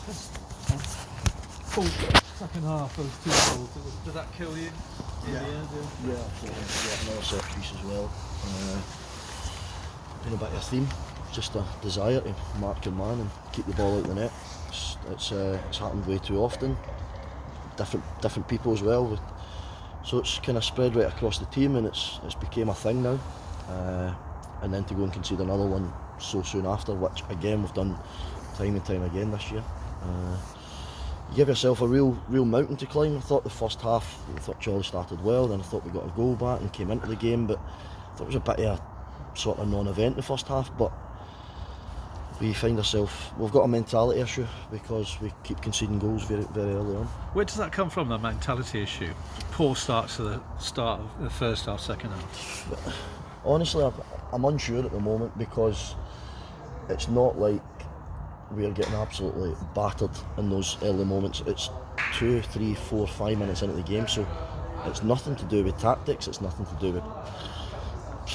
Full second half, those 2 goals. Did that kill you in the end? Yeah, absolutely. Yeah, another set piece as well. Been a bit of a theme, just a desire to mark your man and keep the ball out the net. It's happened way too often. Different people as well. So it's kind of spread right across the team, and it's became a thing now. And then to go and concede another one so soon after, which again we've done time and time again this year. You give yourself a real mountain to climb. I thought the first half, I thought Chorley started well, then I thought we got a goal back and came into the game, but I thought it was a bit of a sort of non-event the first half. But we find ourselves, we've got a mentality issue because we keep conceding goals very, very early on. Where does that come from, that mentality issue? Poor starts to the start of the first half, second half? Honestly, I'm unsure at the moment, because it's not like we're getting absolutely battered in those early moments. It's 2, 3, 4, 5 minutes into the game, so it's nothing to do with tactics, it's nothing to do with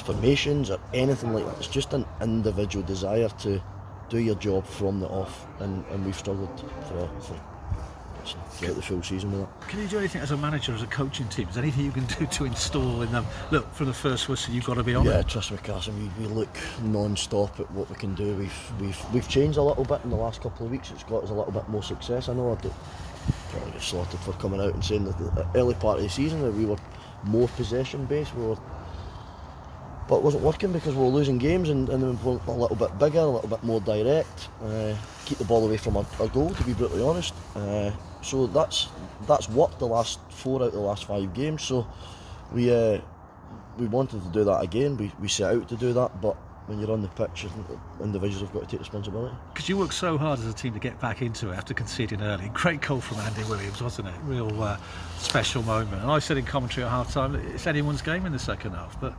formations or anything like that. It's just an individual desire to do your job from the off, and we've struggled for throughout the full season with that. Can you do anything as a manager, as a coaching team? Is there anything you can do to install in them? Look, from the first whistle, you've got to be on it. Trust me, Carson. We look non-stop at what we can do. We've changed a little bit in the last couple of weeks. It's got us a little bit more success. I know I probably get slaughtered for coming out and saying that the early part of the season that we were more possession based. But it wasn't working because we were losing games, and then we were a little bit bigger, a little bit more direct, keep the ball away from our goal, to be brutally honest. So that's worked the last 4 out of the last 5 games. So we wanted to do that again. We set out to do that, but when you're on the pitch, individuals have got to take responsibility. Because you worked so hard as a team to get back into it after conceding early. Great goal from Andy Williams, wasn't it? Real special moment. And I said in commentary at half time, it's anyone's game in the second half, but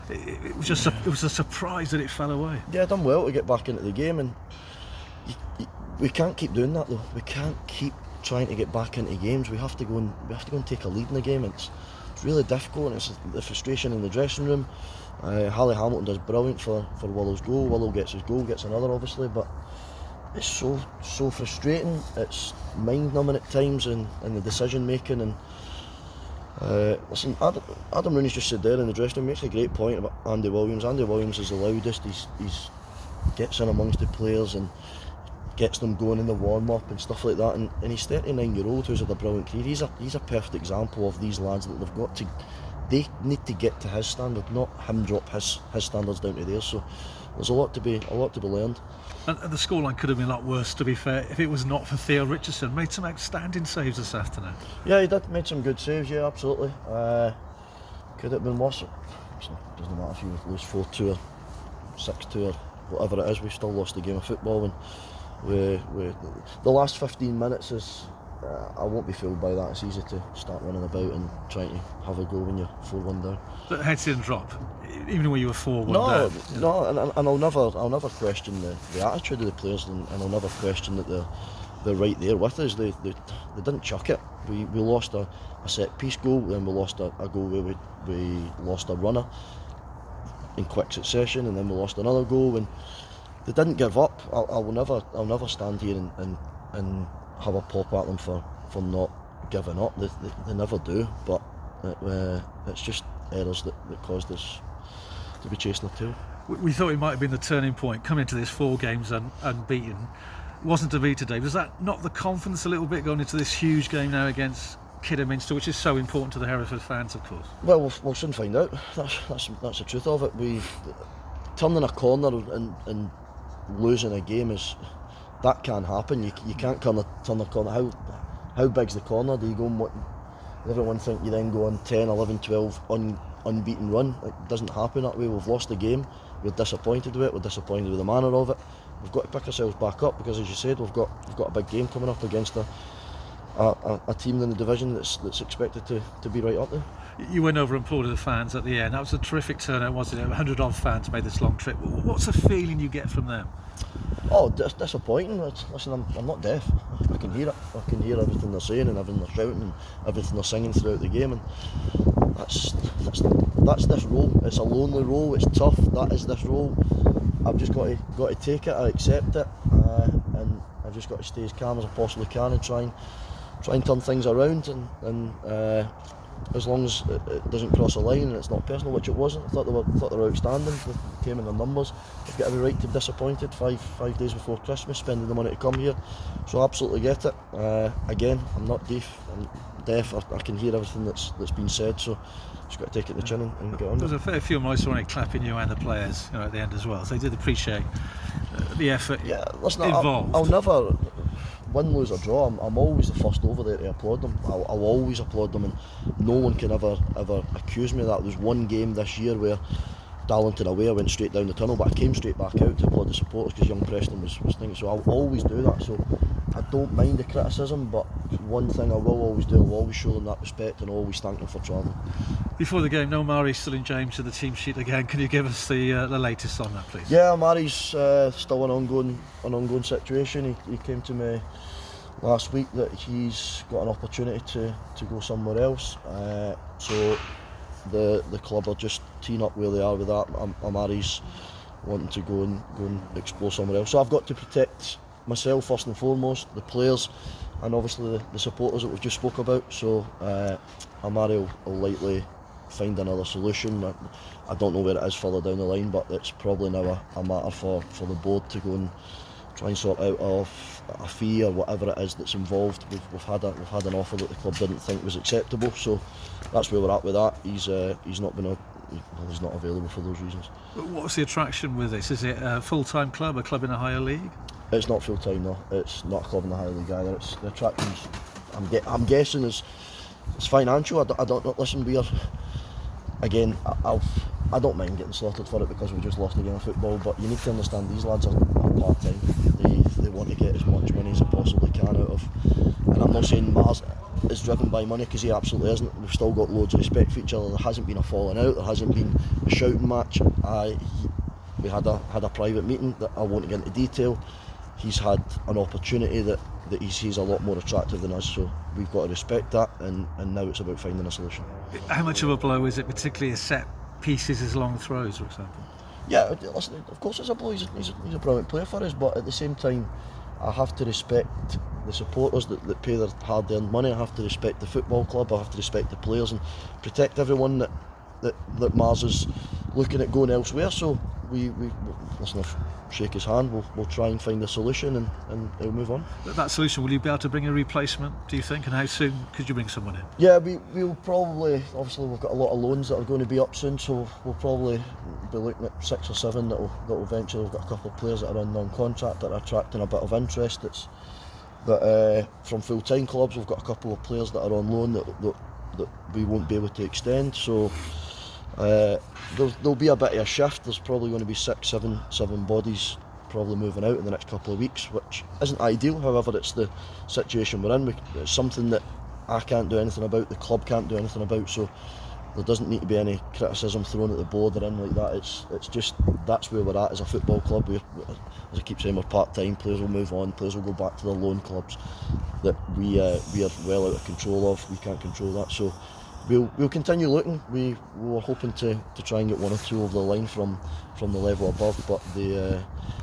it was just it was a surprise that it fell away. Yeah, done well to get back into the game, and we can't keep doing that though. We can't keep trying to get back into games. We have to go and take a lead in the game. It's really difficult, and it's the frustration in the dressing room. Harley Hamilton does brilliant for Willow's goal. Willow gets his goal, gets another obviously, but it's so frustrating. It's mind-numbing at times in the decision making. And listen, Adam Rooney's just said there in the dressing room, makes a great point about Andy Williams. Andy Williams is the loudest. He's gets in amongst the players and gets them going in the warm-up and stuff like that. And he's 39-year-old who's had a brilliant career. He's a perfect example of these lads that they need to get to his standard, not him drop his standards down to theirs. So there's a lot to be learned. And the scoreline could have been a lot worse, to be fair, if it was not for Theo Richardson. Made some outstanding saves this afternoon. Yeah, he did, made some good saves, yeah, absolutely. Could it have been worse? It doesn't matter if you lose 4-2 or 6-2 or whatever it is, we still lost the game of football. And the last 15 minutes is, I won't be fooled by that. It's easy to start running about and trying to have a go when you're 4-1 down. The heads didn't drop, even when you were 4-1 down. No, and I'll never question the attitude of the players, and I'll never question that they're right there with us. They didn't chuck it. We lost a set piece goal, then we lost a goal where we lost a runner in quick succession, and then we lost another goal. And they didn't give up. I'll never stand here and have a pop at them for not giving up. They never do, but it's just errors that caused us to be chasing the tail. We thought it might have been the turning point, coming into this 4 games unbeaten. It wasn't to be today. Was that not the confidence a little bit going into this huge game now against Kidderminster, which is so important to the Hereford fans, of course? Well, we'll soon find out. That's the truth of it. We turning a corner and losing a game that can happen. You can't turn the corner. How big's the corner? Do you go and everyone think you then go on 10, 11, 12 unbeaten run? It doesn't happen that way. We've lost the game. We're disappointed with it. We're disappointed with the manner of it. We've got to pick ourselves back up, because, as you said, we've got a big game coming up against a team in the division that's expected to be right up there. You went over and applauded the fans at the end. That was a terrific turnout, wasn't it? 100 odd fans made this long trip. What's the feeling you get from them? Oh, disappointing. Listen, I'm not deaf. I can hear it. I can hear everything they're saying and everything they're shouting and everything they're singing throughout the game. And that's this role. It's a lonely role. It's tough. That is this role. I've just got to take it. I accept it, I've just got to stay as calm as I possibly can and try and turn things around, and as long as it doesn't cross a line and it's not personal, which it wasn't. I thought they were outstanding. They came in their numbers. They've got every right to be disappointed. Five days before Christmas, spending the money to come here, so I absolutely get it. Again, I'm not deaf. I can hear everything that's been said, so just got to take it in the chin and get on. There was a fair few miles on it clapping you and the players, at the end as well. So they did appreciate the effort involved. I'll never win, lose or draw. I'm always the first over there to applaud them. I'll always applaud them, and no one can ever accuse me of that. There was one game this year where Darlington away, I went straight down the tunnel, but I came straight back out to applaud the supporters because young Preston was thinking. So I'll always do that. So I don't mind the criticism, but one thing I will always do, I'll always show them that respect and always thank them for travelling. Before the game, Noel Murray's still in James to the team sheet again. Can you give us the latest on that, please? Yeah, Murray's still an ongoing situation. He came to me last week that he's got an opportunity to go somewhere else. So the club are just teeing up where they are with that. Murray's wanting to go and explore somewhere else. So I've got to protect myself first and foremost, the players, and obviously the supporters that we've just spoke about. So Murray will likely find another solution. I don't know where it is further down the line, but it's probably now a matter for the board to go and try and sort out of a fee or whatever it is that's involved. We've had an offer that the club didn't think was acceptable, so that's where we're at with that. He's not available for those reasons. What's the attraction with this? Is it a full-time club, a club in a higher league? It's not full-time, no. It's not a club in the higher league either. It's the attractions, I'm guessing, is it's financial. I don't know. Listen, we are, again, I don't mind getting slaughtered for it because we just lost a game of football, but you need to understand these lads are part-time. They want to get as much money as they possibly can out of, and I'm not saying Mars is driven by money, because he absolutely isn't. We've still got loads of respect for each other. There hasn't been a falling out, there hasn't been a shouting match. We had a private meeting that I won't get into detail. He's had an opportunity that he sees a lot more attractive than us, so we've got to respect that, and now it's about finding a solution. How much of a blow is it, particularly as set pieces as long throws, for example? Yeah, listen, of course it's a blow. He's a brilliant player for us, but at the same time, I have to respect the supporters that pay their hard-earned money. I have to respect the football club. I have to respect the players and protect everyone that Mars is looking at going elsewhere. So we listen, shake his hand. We'll try and find a solution, and he'll move on. That solution, will you be able to bring a replacement, do you think, and how soon could you bring someone in? Yeah, we'll probably, obviously we've got a lot of loans that are going to be up soon, so we'll probably be looking at 6 or 7 that'll eventually. We've got a couple of players that are on non-contract that are attracting a bit of interest. From full-time clubs, we've got a couple of players that are on loan that we won't be able to extend. So there'll be a bit of a shift. There's probably going to be 6, 7 bodies probably moving out in the next couple of weeks, which isn't ideal. However, it's the situation we're in. It's something that I can't do anything about, the club can't do anything about, so there doesn't need to be any criticism thrown at the board or anything like that. It's just, that's where we're at as a football club. As I keep saying, we're part-time. Players will move on, players will go back to their loan clubs that we are well out of control of. We can't control that, so we'll continue looking. We were hoping to try and get 1 or 2 over the line from the level above, but they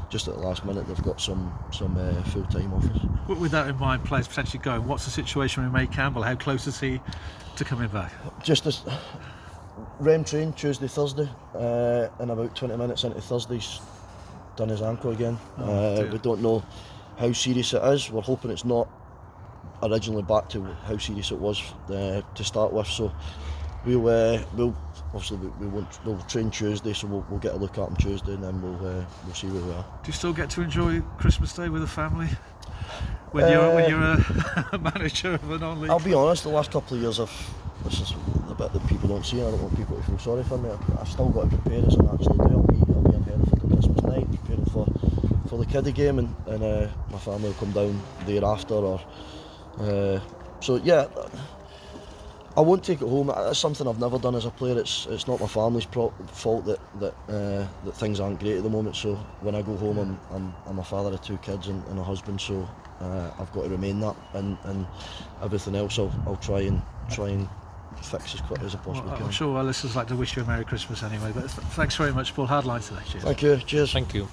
just at the last minute they've got some full-time offers. With that in mind, players potentially going, what's the situation with May Campbell? How close is he to coming back? Just as Rem trained Tuesday, Thursday, and about 20 minutes into Thursday's done his ankle again. We don't know how serious it is. We're hoping it's not originally back to how serious it was to start with, so we'll train Tuesday, so we'll get a look at him Tuesday, and then we'll see where we are. Do you still get to enjoy Christmas Day with the family when you're a manager of a non-league? I'll be honest, the last couple of years this is the bit that people don't see, and I don't want people to feel sorry for me. I've still got to prepare as I naturally do. I'll be in Hereford on Christmas night preparing for the kiddie game, and my family will come down thereafter, so yeah, I won't take it home. It's something I've never done as a player. It's not my family's fault that things aren't great at the moment. So when I go home, I'm a father of 2 kids and a husband. So I've got to remain that, and everything else I'll try and fix as quickly as I possibly can. I'm sure our listeners like to wish you a Merry Christmas anyway. But thanks very much, Paul. Hard line today. Cheers. Thank you. Cheers. Thank you.